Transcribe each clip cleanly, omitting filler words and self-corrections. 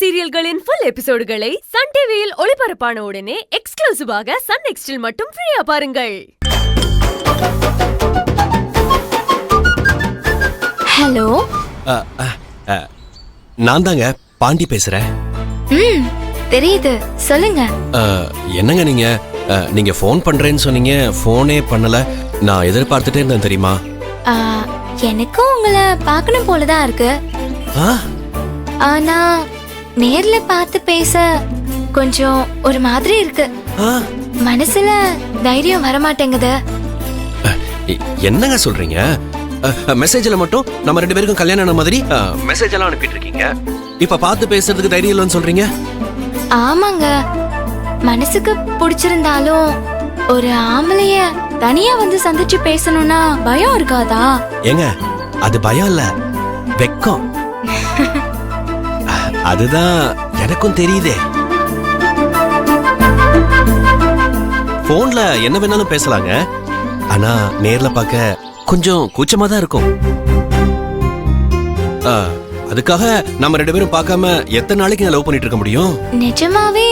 சீரியல்களின் full எபிசோடுகளை Sun டிவியில் ஒளிபரப்பான உடனே எக்ஸ்க்ளூசிவாக சன் நெக்ஸ்டில் மட்டும் ஃப்ரீயா பாருங்கள். ஹலோ, நான் தாங்க பாண்டி பேசுறேன். தெரியுது, சொல்லுங்க. என்னங்க நீங்க ஃபோன் பண்றேன்னு சொன்னீங்க, ஃபோனே பண்ணல. நான் எதிர்பார்த்துட்டே இருந்தேன் தெரியுமா. எனக்கும் உங்களை பார்க்கணும் போலதான் இருக்கு. ஆனா நேர்ல பார்த்து பேச கொஞ்சம் ஒரு மாதிரி இருக்கு. மனசுல தைரியம் வர மாட்டேங்குது. என்னங்க சொல்றீங்க? மெசேஜ்ல மட்டும் நம்ம ரெண்டு பேருக்கும் கல்யாணம் ஆன மாதிரி மெசேஜ் எல்லாம் அனுப்பிட்டு இருக்கீங்க. இப்ப பார்த்து பேசுறதுக்கு தைரியம் இல்லைன்னு சொல்றீங்க? ஆமாங்க, மனசுக்கு பிடிச்சிருந்தாலும் ஒரு ஆம்பளைய தனியா வந்து சந்திச்சு பேசணும்னா பயம் இருக்காதா? ஏங்க, அது பயம் இல்ல, வெக்கம். அதுதான் எனக்கும் தெரியுதே. போன்ல என்ன வேணாலும் பேசலாங்க, ஆனா நேர்ல பார்க்க கொஞ்சம் கூச்சமா தான் இருக்கும். அதுக்காக நம்ம ரெண்டு பேரும் பார்க்காம எத்தனை நாளைக்கு நான் லவ் பண்ணிட்டு இருக்க முடியும்? நிஜமாவே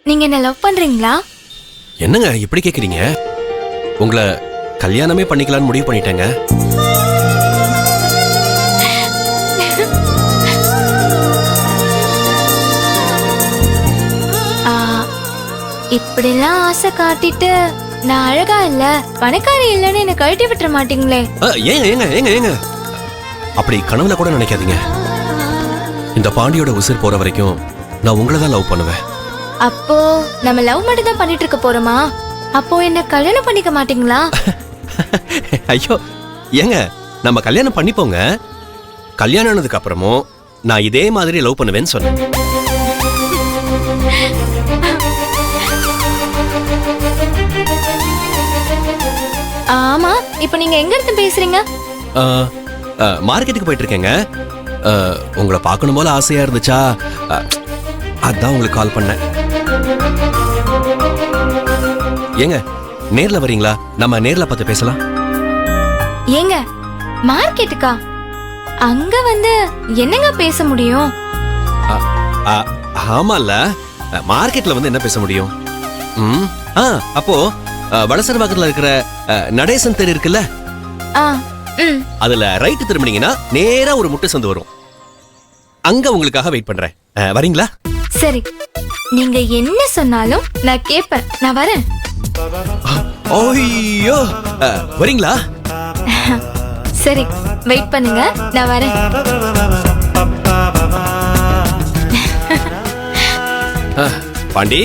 நீங்க என்ன லவ் பண்றீங்களா? என்னங்க இப்படி கேக்குறீங்க? உங்களை கல்யாணமே பண்ணிக்கலாம்னு முடிவு பண்ணிட்டேங்க. இப்படிலாம் ஆசை காட்டிட்டு நான் அழகா இல்ல, பணக்காரி இல்லன்னு என்ன கழட்டி விட்டுற மாட்டீங்களே? ஏங்க ஏங்க ஏங்க ஏங்க அப்படி கனவுல கூட நினைக்காதீங்க. இந்த பாண்டியோட உசிர் போற வரைக்கும் நான் உங்களை தான் லவ் பண்ணுவேன். அப்போ நம்ம லவ் மட்டும் தான் பண்ணிட்டு இருக்க போறோமா? அப்போ என்ன கல்யாணம் பண்ணிக்க மாட்டீங்களா? ஐயோ ஏங்க, நம்ம கல்யாணம் பண்ணிப்போங்க. கல்யாணம் ஆனதுக்கு அப்புறமும் நான் இதே மாதிரி லவ் பண்ணுவேன்னு சொன்னேன். ஆமா, இப்போ நீங்க எங்க இருந்து பேசுறீங்க? மார்க்கெட்டுக்கு போயிட்டு இருக்கேங்க. உங்களை பார்க்கணும் போல ஆசையா இருந்துச்சா, அதான் உங்களுக்கு கால் பண்ணேன். ஏங்க, நேர்ல வரீங்களா? நம்ம நேர்ல பார்த்து பேசலாம். ஏங்க, மார்க்கெட்டுக்கா? அங்க வந்து என்னங்க பேச முடியும்? ஆமால, மார்க்கெட்ல வந்து என்ன பேச முடியும்? அப்போ வலசர் பக்கத்துல இருக்கிற நடேசன் தெரு இருக்குல்ல, அதுல ரைட் திரும்பினீங்கன்னா நேரா ஒரு முட்டை சந்து வரும். அங்க உங்களுக்காக வெயிட் பண்றேன். வரீங்களா? சரி, நீங்க என்ன சொன்னாலும் நான் கேட்பேன். நான் வரேன். ஓய்யோ, வரீங்களா? சரி, வெயிட் பண்ணுங்க, நான் வரேன். பாண்டி,